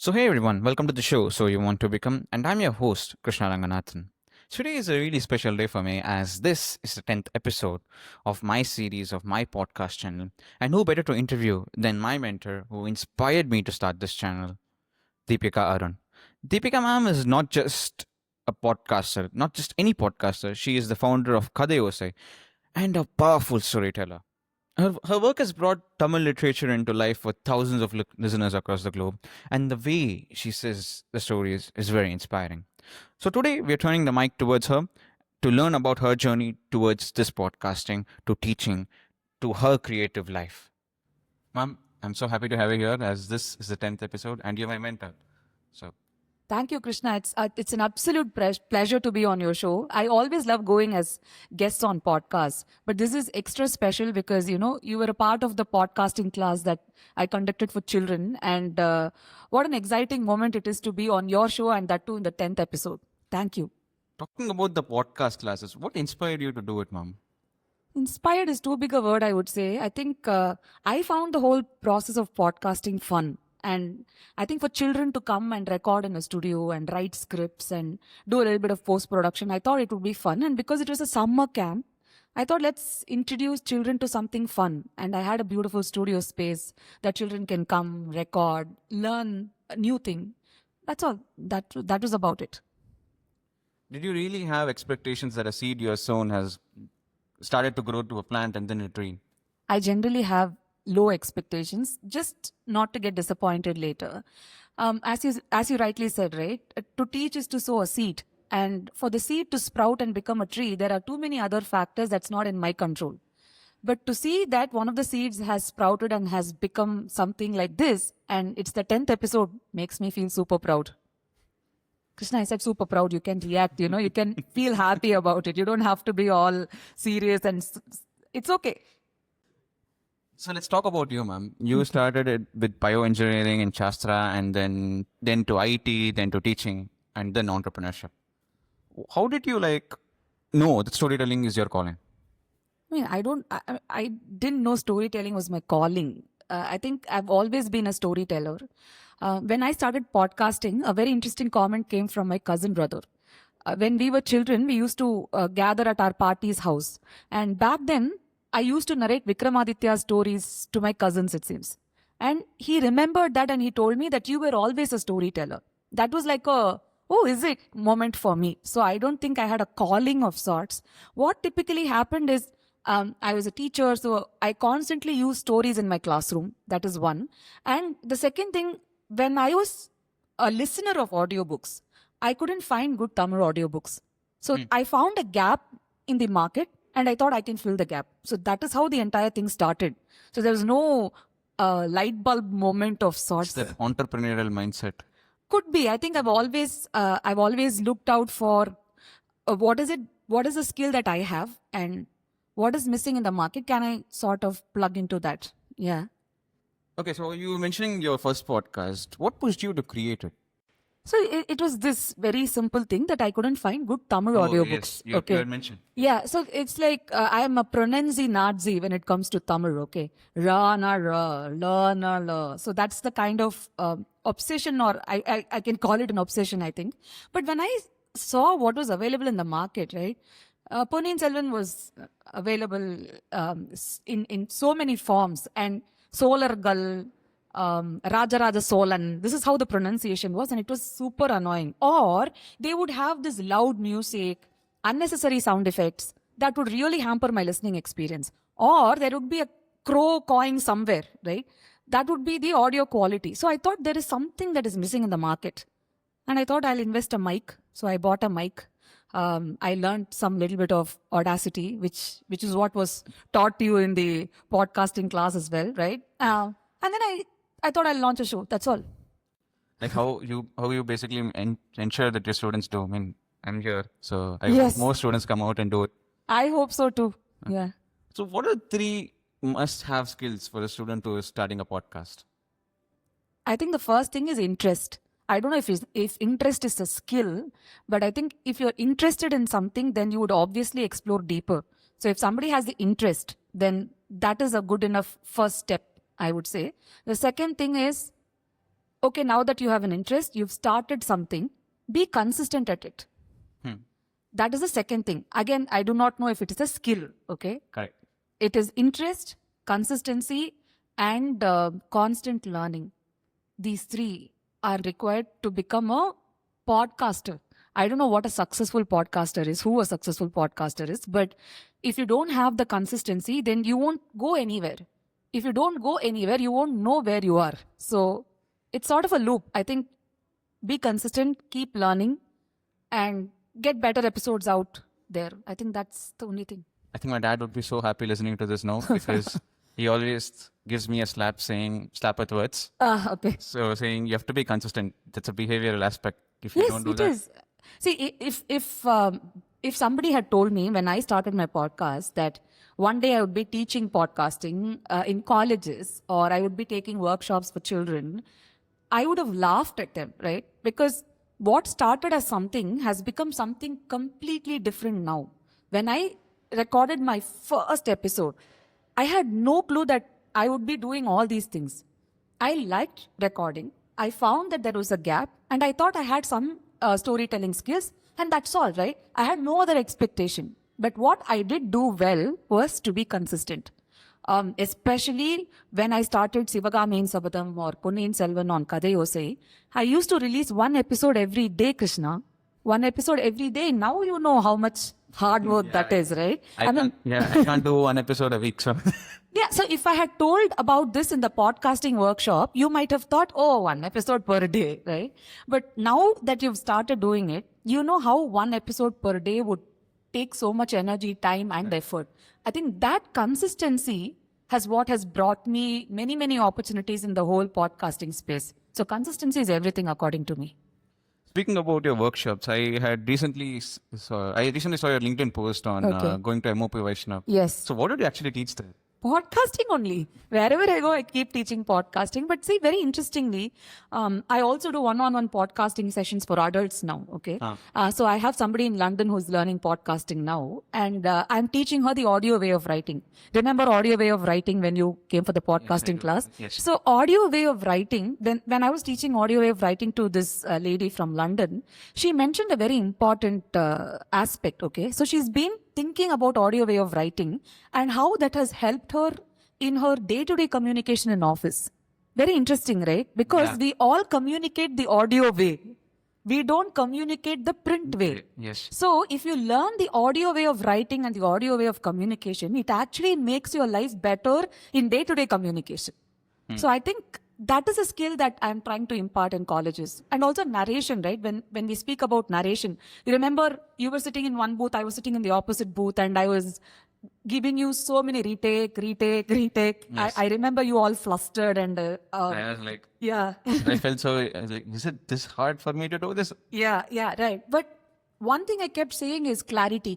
So, hey everyone, welcome to the show. So, you want to become, and I'm your host, Krishna Ranganathan. Today is a really special day for me as this is the 10th episode of my series of my podcast channel. And who better to interview than my mentor who inspired me to start this channel, Deepika Arun. Deepika ma'am is not just a podcaster, not just any podcaster. She is the founder of Kadhai Osai and a powerful storyteller. Her work has brought Tamil literature into life for thousands of listeners across the globe, and the way she says the stories is very inspiring. So, today we are turning the mic towards her to learn about her journey towards this podcasting, to teaching, to her creative life. Ma'am, I'm so happy to have you here as this is the 10th episode, and you're my mentor. So, Thank you, Krishna. It's an absolute pleasure to be on your show. I always love going as guests on podcasts, but this is extra special because you were a part of the podcasting class that I conducted for children, and what an exciting moment it is to be on your show, and that too in the 10th episode. Thank you. talking about the podcast classes, what inspired you to do it, ma'am? Inspired is too big a word, I would say. I think I found the whole process of podcasting fun. And I think for children to come and record in a studio and write scripts and do a little bit of post production, I thought it would be fun. And because it was a summer camp, I thought let's introduce children to something fun. And I had a beautiful studio space that children can come, record, learn a new thing. That's all. That was about it. Did you really have expectations that a seed you have sown has started to grow to a plant and then a tree? I generally have low expectations, just not to get disappointed later. As you rightly said, right? To teach is to sow a seed, and for the seed to sprout and become a tree, there are too many other factors that's not in my control. But to see that one of the seeds has sprouted and has become something like this, and it's the 10th episode, makes me feel super proud. Krishna, I said super proud. You can react, you can feel happy about it. You don't have to be all serious, and it's okay. So let's talk about you, ma'am. You started it with bioengineering in Shastra, and then to IT, then to teaching, and then entrepreneurship. How did you know that storytelling is your calling? I mean, I didn't know storytelling was my calling. I think I've always been a storyteller. When I started podcasting, a very interesting comment came from my cousin brother. When we were children, we used to gather at our party's house. And back then, I used to narrate Vikramaditya's stories to my cousins, it seems. And he remembered that and he told me that you were always a storyteller. That was like a, oh, is it moment for me. So I don't think I had a calling of sorts. What typically happened is I was a teacher, so I constantly used stories in my classroom. That is one. And the second thing, when I was a listener of audiobooks, I couldn't find good Tamil audiobooks. So I found a gap in the market and I thought I can fill the gap. So that is how the entire thing started. So there was no light bulb moment of sorts. It's that entrepreneurial mindset. Could be. I think I've always looked out for what is the skill that I have and what is missing in the market. Can I sort of plug into that? Yeah. Okay, so you were mentioning your first podcast. What pushed you to create it? So it was this very simple thing that I couldn't find good Tamil audiobooks. Yes, you had mentioned. Yeah, so it's like I am a pronunci Nazi when it comes to Tamil, okay? Ra na ra, la na la. So that's the kind of obsession, or I can call it an obsession, I think. But when I saw what was available in the market, right? Ponniyin Selvan was available in so many forms, and Solar Gull, Rajaraja Solan. This is how the pronunciation was, and it was super annoying. Or they would have this loud music, unnecessary sound effects that would really hamper my listening experience. Or there would be a crow cawing somewhere, right? That would be the audio quality. So I thought there is something that is missing in the market. And I thought I'll invest a mic. So I bought a mic. I learned some little bit of Audacity, which is what was taught to you in the podcasting class as well, right? And then I thought I'll launch a show. That's all. Like how you basically ensure that your students do. I mean, I'm here, so I Yes. hope more students come out and do it. I hope so too. Yeah. So what are 3 must-have skills for a student who is starting a podcast? I think the first thing is interest. I don't know if interest is a skill, but I think if you're interested in something, then you would obviously explore deeper. So if somebody has the interest, then that is a good enough first step, I would say. The second thing is okay, now that you have an interest, you've started something, be consistent at it. Hmm. That is the second thing. Again, I do not know if it is a skill, okay? Correct. It is interest, consistency, and constant learning. These three are required to become a podcaster. I don't know what a successful podcaster is, who a successful podcaster is, but if you don't have the consistency, then you won't go anywhere. If you don't go anywhere, you won't know where you are. So it's sort of a loop. I think be consistent, keep learning, and get better episodes out there. I think that's the only thing. I think my dad would be so happy listening to this now because he always gives me a slap with words. Okay. So saying you have to be consistent. That's a behavioral aspect. If you Yes, don't do it that, is. See, if somebody had told me when I started my podcast that one day I would be teaching podcasting in colleges or I would be taking workshops for children, I would have laughed at them, right? Because what started as something has become something completely different now. When I recorded my first episode, I had no clue that I would be doing all these things. I liked recording. I found that there was a gap and I thought I had some storytelling skills and that's all, right? I had no other expectation. But what I did do well was to be consistent. Especially when I started Sivagami in Sabadam or Punnin Selvan on Kadhai Osai, I used to release one episode every day, Krishna. One episode every day. Now you know how much hard work that is, right? I can't do one episode a week. So Yeah, so if I had told about this in the podcasting workshop, you might have thought, oh, one episode per day, right? But now that you've started doing it, you know how one episode per day would take so much energy, time, and effort. I think that consistency has brought me many, many opportunities in the whole podcasting space. So consistency is everything according to me. speaking about your workshops, I recently saw your LinkedIn post on Okay. going to M.O.P. Vaishnav. Yes. So what did you actually teach there? Podcasting only. Wherever I go, I keep teaching podcasting. But see, very interestingly, I also do one-on-one podcasting sessions for adults now. Okay. So I have somebody in London who's learning podcasting now, and I'm teaching her the audio way of writing. Remember audio way of writing when you came for the podcasting class? Yes. So audio way of writing, when I was teaching audio way of writing to this lady from London, she mentioned a very important aspect. Okay. So she's been thinking about audio way of writing and how that has helped her in her day-to-day communication in office. Very interesting, right? Because we all communicate the audio way. We don't communicate the print way. Yes. So if you learn the audio way of writing and the audio way of communication, it actually makes your life better in day-to-day communication. So I think that is a skill that I'm trying to impart in colleges. And also narration, right? When we speak about narration, you remember you were sitting in one booth, I was sitting in the opposite booth, and I was giving you so many retake. Yes. I remember you all flustered and I was like, yeah. I felt so. I was like, is it this hard for me to do this? Yeah, right. But one thing I kept saying is clarity.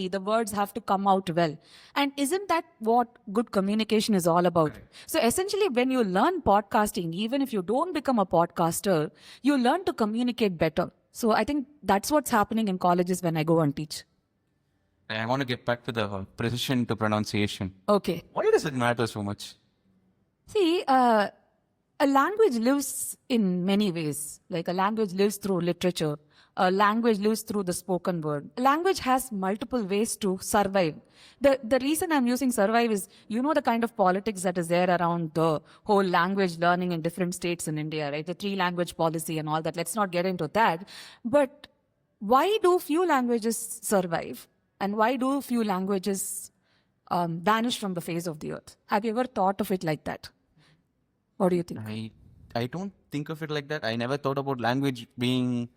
The words have to come out well. And isn't that what good communication is all about? So essentially, when you learn podcasting, even if you don't become a podcaster, you learn to communicate better. So I think that's what's happening in colleges when I go and teach. I want to get back to the precision to pronunciation. Okay. Why does it matter so much? See, a language lives in many ways. Like a language lives through literature. A language lives through the spoken word. Language has multiple ways to survive. The reason I'm using survive is, you know, the kind of politics that is there around the whole language learning in different states in India, right? The 3-language policy and all that. Let's not get into that. But why do few languages survive? And why do few languages vanish from the face of the earth? Have you ever thought of it like that? What do you think? I don't think of it like that. I never thought about language being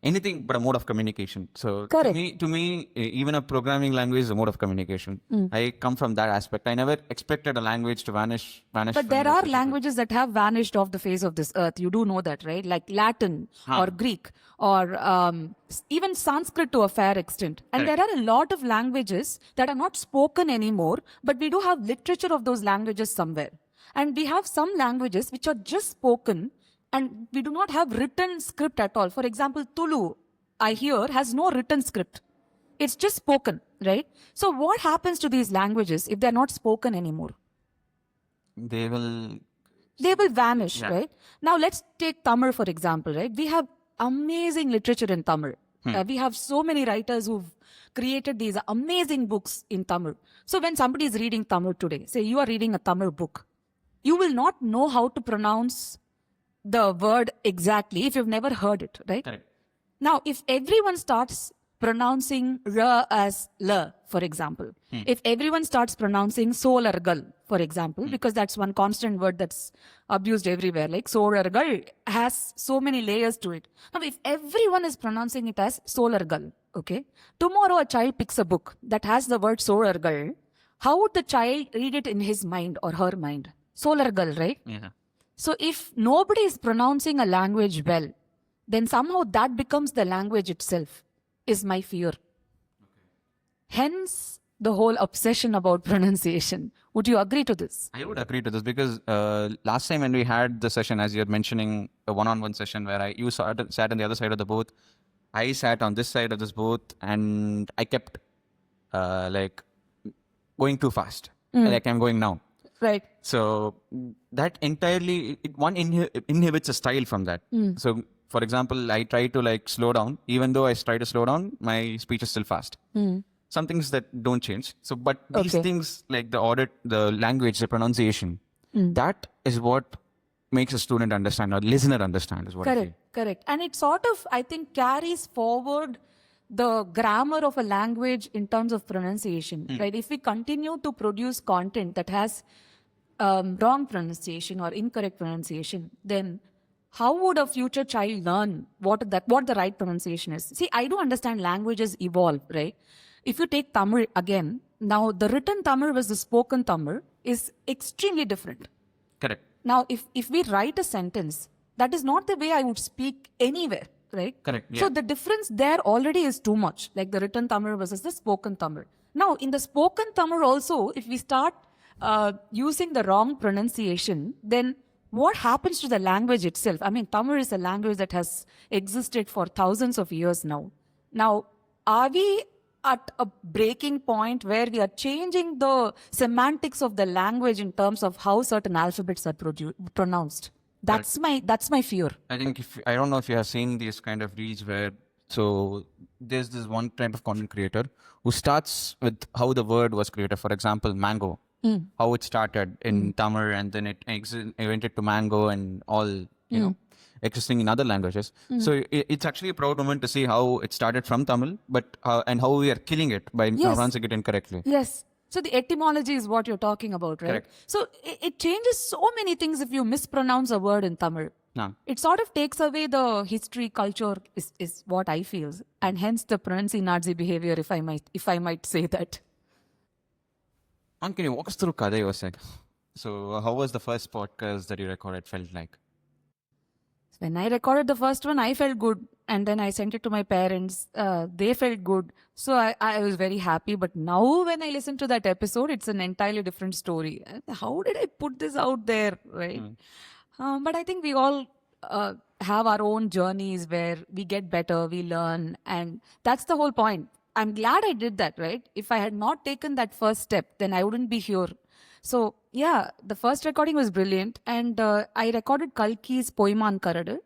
anything but a mode of communication. So Correct. to me, even a programming language is a mode of communication. I come from that aspect. I never expected a language to vanish. But from there the are face of languages that have vanished off the face of this earth. You do know that, right? Like Latin or Greek or even Sanskrit to a fair extent. And Correct. there are a lot of languages that are not spoken anymore, but we do have literature of those languages somewhere. And we have some languages which are just spoken and we do not have written script at all. For example, Tulu, I hear, has no written script. It's just spoken, right? So what happens to these languages if they're not spoken anymore? They will They will vanish, Yeah. right? Now let's take Tamil for example, right? We have amazing literature in Tamil. We have so many writers who've created these amazing books in Tamil. So when somebody is reading Tamil today, say you are reading a Tamil book, you will not know how to pronounce the word exactly if you've never heard it, right? Correct. Now, if everyone starts pronouncing R as L, for example, if everyone starts pronouncing Solargal, for example, because that's one constant word that's abused everywhere, like Solargal has so many layers to it. Now, if everyone is pronouncing it as Solargal, okay, tomorrow a child picks a book that has the word Solargal, how would the child read it in his mind or her mind? Solargal, right? Yeah. So if nobody is pronouncing a language well, then somehow that becomes the language itself, is my fear. Hence, the whole obsession about pronunciation. Would you agree to this? I would agree to this because last time when we had the session, as you're mentioning, a one-on-one session where you sat on the other side of the booth, I sat on this side of this booth, and I kept like going too fast, like I'm going now. Right. So that entirely inhibits a style from that. So for example, I try to like slow down. Even though I try to slow down, my speech is still fast. Some things that don't change. So, but these things like the audit, the language, the pronunciation, that is what makes a student understand or listener understand is what I feel. Correct. And it sort of, I think, carries forward the grammar of a language in terms of pronunciation, right? If we continue to produce content that has wrong pronunciation or incorrect pronunciation, then how would a future child learn what the right pronunciation is? See, I do understand languages evolve, right? If you take Tamil again, now the written Tamil versus the spoken Tamil is extremely different. Correct. Now, if we write a sentence, that is not the way I would speak anywhere, right? Correct. Yeah. So the difference there already is too much, like the written Tamil versus the spoken Tamil. Now, in the spoken Tamil also, if we start using the wrong pronunciation, then what happens to the language itself? I mean, Tamil is a language that has existed for thousands of years now. Now, are we at a breaking point where we are changing the semantics of the language in terms of how certain alphabets are pronounced? That's my fear. I think I don't know if you have seen these kind of reels where there's this one type of content creator who starts with how the word was created. For example, mango, how it started in Tamil and then it went to mango and all you know existing in other languages. So it's actually a proud moment to see how it started from Tamil, but and how we are killing it by pronouncing it incorrectly. Yes. So the etymology is what you're talking about, right? Correct. So it changes so many things if you mispronounce a word in Tamil. No. It sort of takes away the history, culture is what I feel, and hence the Nazi behavior, if I might say that. And can you walk us through Kadhai, Osai? So how was the first podcast that you recorded felt like? When I recorded the first one, I felt good. And then I sent it to my parents. They felt good. So I was very happy. But now when I listen to that episode, it's an entirely different story. How did I put this out there, right? But I think we all have our own journeys where we get better, we learn. And that's the whole point. I'm glad I did that, right? If I had not taken that first step, then I wouldn't be here. So, yeah, the first recording was brilliant. And I recorded Kalki's Poiman Karadu,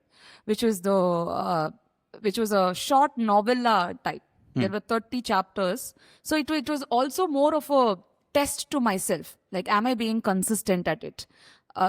which was a short novella type. There were 30 chapters. So it was also more of a test to myself. Like, am I being consistent at it?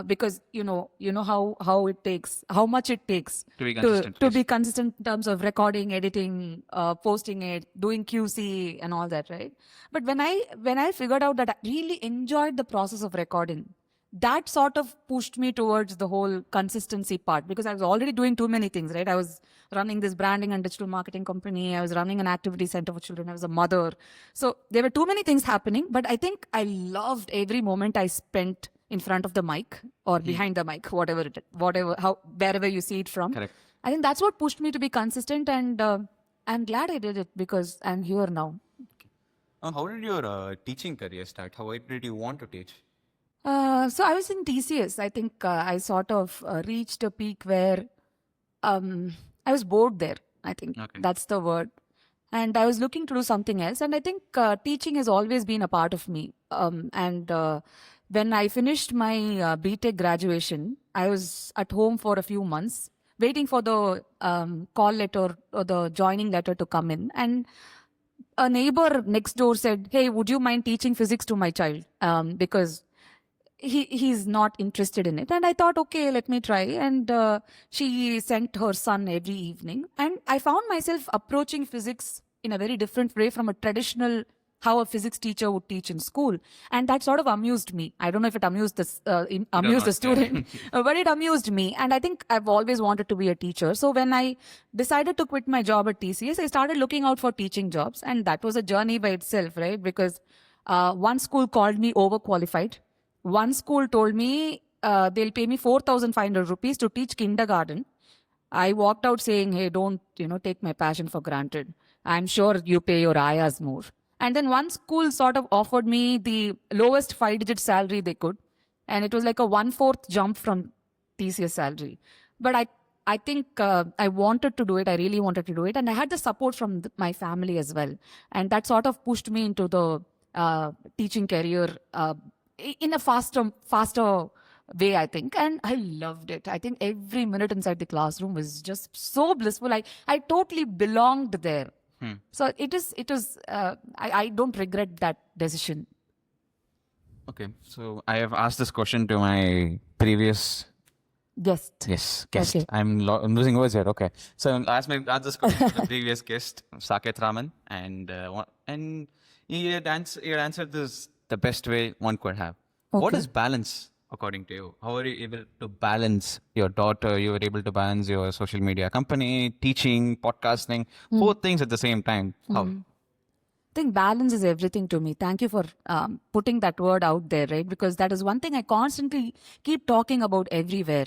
Because you know how it takes, how much it takes To be consistent, to yes. be consistent in terms of recording, editing, posting it, doing QC and all that, right? But when I figured out that I really enjoyed the process of recording, that sort of pushed me towards the whole consistency part, because I was already doing too many things, right? I was running this branding and digital marketing company. I was running an activity center for children. I was a mother. So there were too many things happening, but I think I loved every moment I spent in front of the mic or behind the mic, wherever you see it from. Correct. I think that's what pushed me to be consistent, and I'm glad I did it because I'm here now. How did your teaching career start? How did you want to teach? So I was in TCS. I think I sort of reached a peak where I was bored there. I think that's the word. And I was looking to do something else. And I think teaching has always been a part of me. And when I finished my BTech graduation, I was at home for a few months, waiting for the call letter or the joining letter to come in. And a neighbor next door said, "Hey, would you mind teaching physics to my child? Because he's not interested in it." And I thought, okay, let me try. And she sent her son every evening. And I found myself approaching physics in a very different way from a traditional how a physics teacher would teach in school. And that sort of amused me. I don't know if it amused amused the student, but it amused me. And I think I've always wanted to be a teacher. So when I decided to quit my job at TCS, I started looking out for teaching jobs. And that was a journey by itself, right? Because one school called me overqualified. One school told me they'll pay me 4,500 rupees to teach kindergarten. I walked out saying, "Hey, don't, take my passion for granted. I'm sure you pay your ayahs more." And then one school sort of offered me the lowest 5-digit salary they could. And it was like a 1/4 jump from TCS salary. But I think I wanted to do it. I really wanted to do it. And I had the support from my family as well. And that sort of pushed me into the teaching career in a faster way, I think. And I loved it. I think every minute inside the classroom was just so blissful. I totally belonged there. So it was, I don't regret that decision. Okay, so I have asked this question to my previous Guest. guest. Okay. I'm losing words here. Okay, so I asked this question to the previous guest, Saket Raman, and he had answered this the best way one could have. What Okay. is balance according to you? How are you able to balance your daughter? You were able to balance your social media company, teaching, podcasting, both things at the same time. How? I think balance is everything to me. Thank you for putting that word out there, right? Because that is one thing I constantly keep talking about everywhere.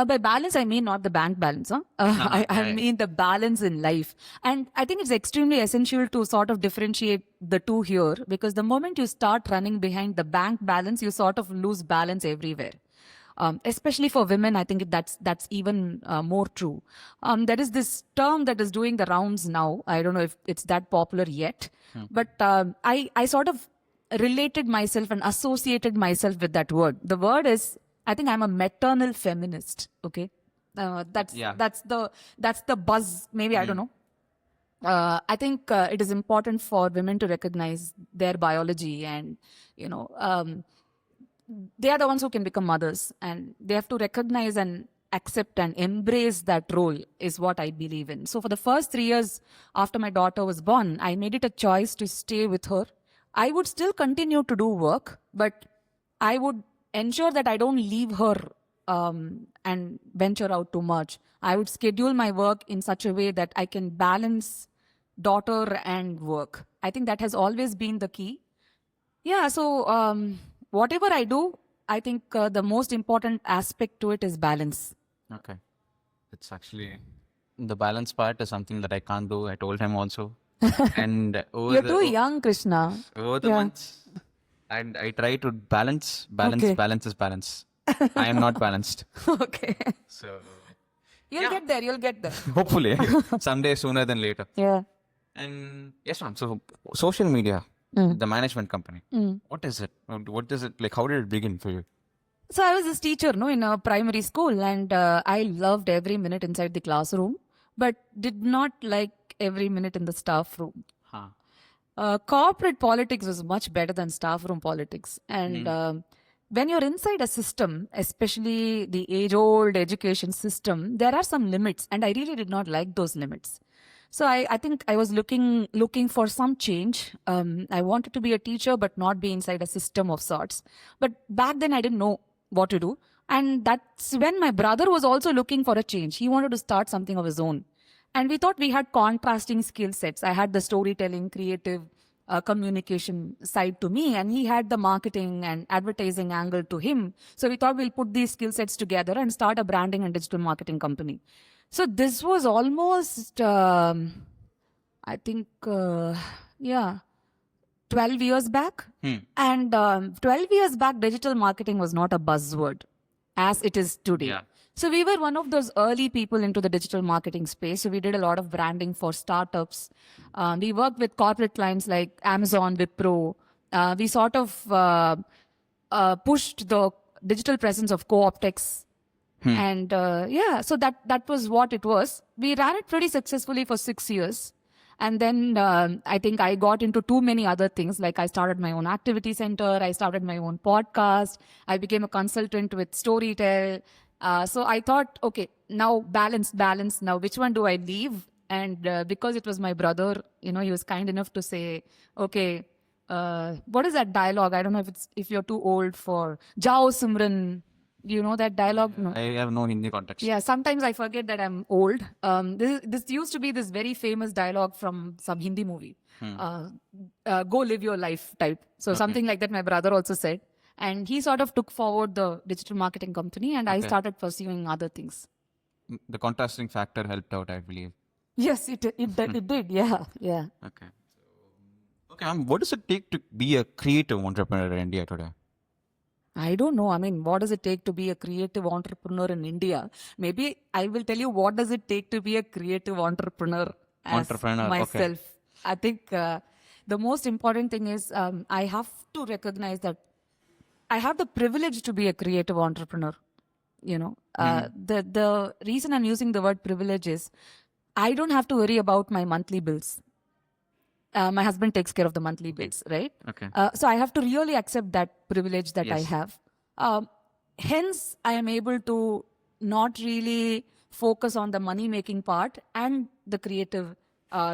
By balance, I mean not the bank balance. Huh? I mean the balance in life. And I think it's extremely essential to sort of differentiate the two here, because the moment you start running behind the bank balance, you sort of lose balance everywhere. Especially for women, I think that's even more true. There is this term that is doing the rounds now. I don't know if it's that popular yet, but I sort of related myself and associated myself with that word. The word is, I think I'm a maternal feminist. Okay, that's the buzz. Maybe I don't know. I think it is important for women to recognize their biology, and they are the ones who can become mothers, and they have to recognize and accept and embrace that role is what I believe in. So for the first 3 years after my daughter was born, I made it a choice to stay with her. I would still continue to do work, but I would ensure that I don't leave her and venture out too much. I would schedule my work in such a way that I can balance daughter and work. I think that has always been the key. Yeah, so whatever I do, I think the most important aspect to it is balance. Okay. It's actually the balance part is something that I can't do. I told him also. And You're too young, Krishna. over the months, and I try to balance. Okay. Balance is balance. I am not balanced. Okay. So You'll get there. You'll get there. hopefully someday sooner than later. Yeah. And yes, ma'am. So social media, the management company. What is it? What is it like? How did it begin for you? So I was this teacher, in a primary school, and I loved every minute inside the classroom, but did not like every minute in the staff room. Corporate politics was much better than staff room politics. And when you're inside a system, especially the age-old education system, there are some limits, and I really did not like those limits. So I think I was looking for some change. I wanted to be a teacher, but not be inside a system of sorts. But back then, I didn't know what to do. And that's when my brother was also looking for a change. He wanted to start something of his own. And we thought we had contrasting skill sets. I had the storytelling, creative, communication side to me, and he had the marketing and advertising angle to him. So we thought we'll put these skill sets together and start a branding and digital marketing company. So this was almost, I think, 12 years back. And 12 years back, digital marketing was not a buzzword as it is today. Yeah. So we were one of those early people into the digital marketing space. So we did a lot of branding for startups. We worked with corporate clients like Amazon, Wipro. We sort of pushed the digital presence of co-optex. And so that was what it was. We ran it pretty successfully for 6 years. And then I think I got into too many other things. Like I started my own activity center. I started my own podcast. I became a consultant with Storyteller. So I thought, okay, now balance. Now which one do I leave? And because it was my brother, he was kind enough to say, okay, what is that dialogue? I don't know if you're too old for Jao Simran. Do you know that dialogue? No. I have no Hindi context. Yeah, sometimes I forget that I'm old. This used to be this very famous dialogue from some Hindi movie. Go live your life type. So something like that my brother also said. And he sort of took forward the digital marketing company and I started pursuing other things. The contrasting factor helped out, I believe. Yes, it did. Yeah. Okay. Okay, what does it take to be a creative entrepreneur in India today? I don't know. I mean, what does it take to be a creative entrepreneur in India? Maybe I will tell you what does it take to be a creative entrepreneur myself. Okay. I think the most important thing is I have to recognize that I have the privilege to be a creative entrepreneur. The reason I'm using the word privilege is I don't have to worry about my monthly bills. My husband takes care of the monthly bills, right? Okay. So I have to really accept that privilege that I have. Hence, I am able to not really focus on the money-making part, and the creative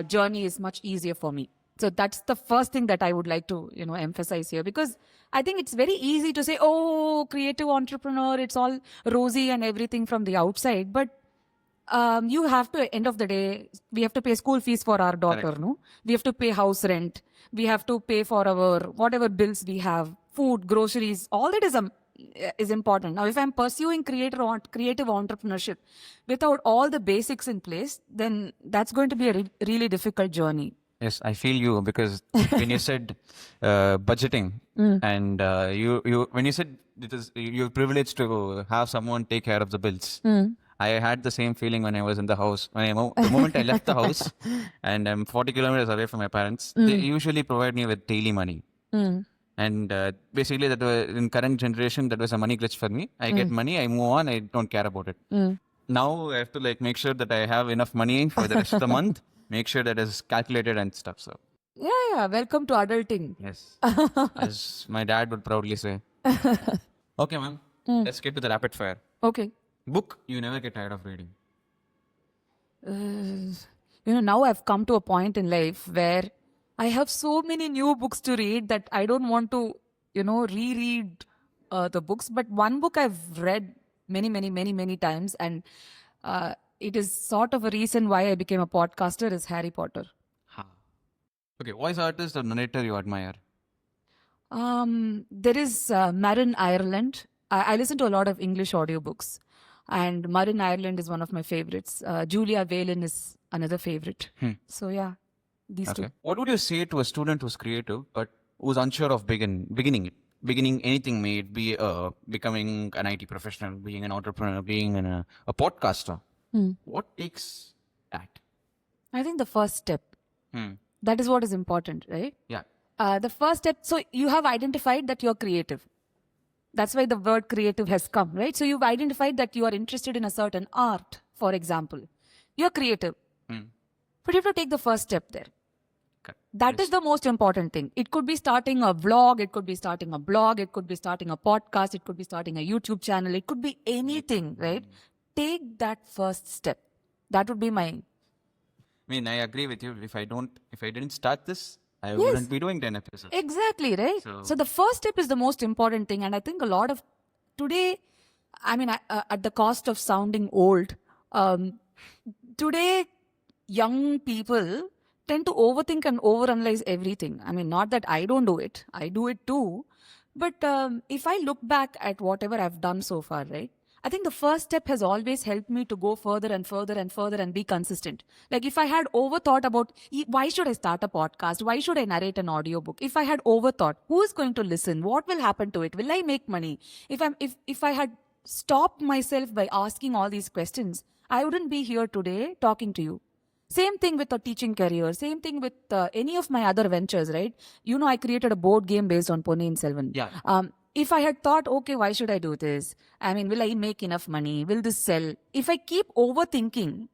journey is much easier for me. So that's the first thing that I would like to, emphasize here, because I think it's very easy to say, oh, creative entrepreneur, it's all rosy and everything from the outside, but you have to, end of the day, we have to pay school fees for our daughter, Correct. no? We have to pay house rent. We have to pay for our, whatever bills we have, food, groceries, all that is important. Now, if I'm pursuing creative entrepreneurship without all the basics in place, then that's going to be a really difficult journey. Yes, I feel you, because when you said budgeting and when you said you're privileged to have someone take care of the bills. I had the same feeling when I was in the house. The moment I left the house and I'm 40 kilometers away from my parents, they usually provide me with daily money. And basically, that was, in current generation, that was a money glitch for me. I get money, I move on, I don't care about it. Now I have to make sure that I have enough money for the rest of the month, make sure that it's calculated and stuff. So Yeah, welcome to adulting. yes, as my dad would proudly say. Okay, ma'am, let's get to the rapid fire. Okay. Book you never get tired of reading. Now I've come to a point in life where I have so many new books to read that I don't want to, reread the books. But one book I've read many times, and it is sort of a reason why I became a podcaster, is Harry Potter. Okay, voice artist or narrator you admire? There is Marin Ireland. I listen to a lot of English audiobooks. And Marin Ireland is one of my favorites. Julia Whelan is another favorite. So yeah, these two. What would you say to a student who's creative but who's unsure of beginning anything, may it be becoming an IT professional, being an entrepreneur, being a podcaster? What takes that? I think the first step. That is what is important, right? Yeah. The first step. So you have identified that you're creative. That's why the word creative has come, right? So you've identified that you are interested in a certain art, for example. You're creative. But you have to take the first step there. That is the most important thing. It could be starting a vlog, it could be starting a blog, it could be starting a podcast, it could be starting a YouTube channel, it could be anything, right? Take that first step. That would be my... I mean, I agree with you. If I didn't start this, I wouldn't be doing 10 episodes. Exactly, right? So the first step is the most important thing. And I think a lot of today, I mean, at the cost of sounding old, today, young people tend to overthink and overanalyze everything. I mean, not that I don't do it. I do it too. But if I look back at whatever I've done so far, right? I think the first step has always helped me to go further and further and further and be consistent. Like if I had overthought about why should I start a podcast? Why should I narrate an audiobook? If I had overthought, who is going to listen? What will happen to it? Will I make money? If I had stopped myself by asking all these questions, I wouldn't be here today talking to you. Same thing with a teaching career. Same thing with any of my other ventures, right? I created a board game based on Ponniyin Selvan. Yeah. if I had thought, okay, why should I do this? I mean, will I make enough money? Will this sell? If I keep overthinking,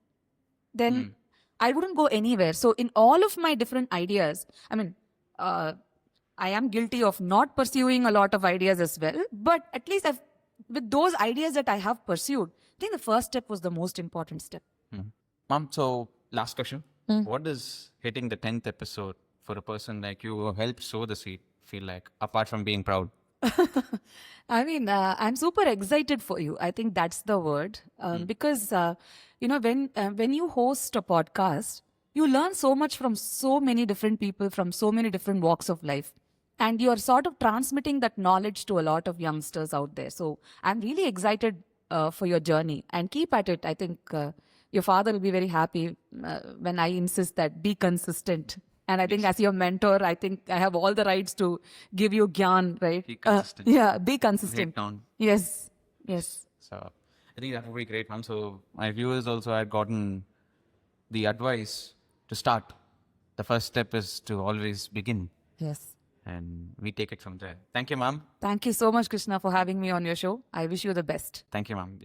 then I wouldn't go anywhere. So in all of my different ideas, I mean, I am guilty of not pursuing a lot of ideas as well. But at least with those ideas that I have pursued, I think the first step was the most important step. Mom, so last question. What does hitting the 10th episode for a person like you who helped sow the seed feel like, apart from being proud? I mean, I'm super excited for you. I think that's the word. Because, when you host a podcast, you learn so much from so many different people from so many different walks of life. And you are sort of transmitting that knowledge to a lot of youngsters out there. So I'm really excited for your journey, and keep at it. I think your father will be very happy when I insist that be consistent. And I think as your mentor, I think I have all the rights to give you gyan, right? Be consistent. Be consistent. Head down. Yes. So I think that would be great, ma'am. So my viewers also had gotten the advice to start. The first step is to always begin, Yes. and we take it from there. Thank you, ma'am. Thank you so much, Krishna, for having me on your show. I wish you the best. Thank you, ma'am.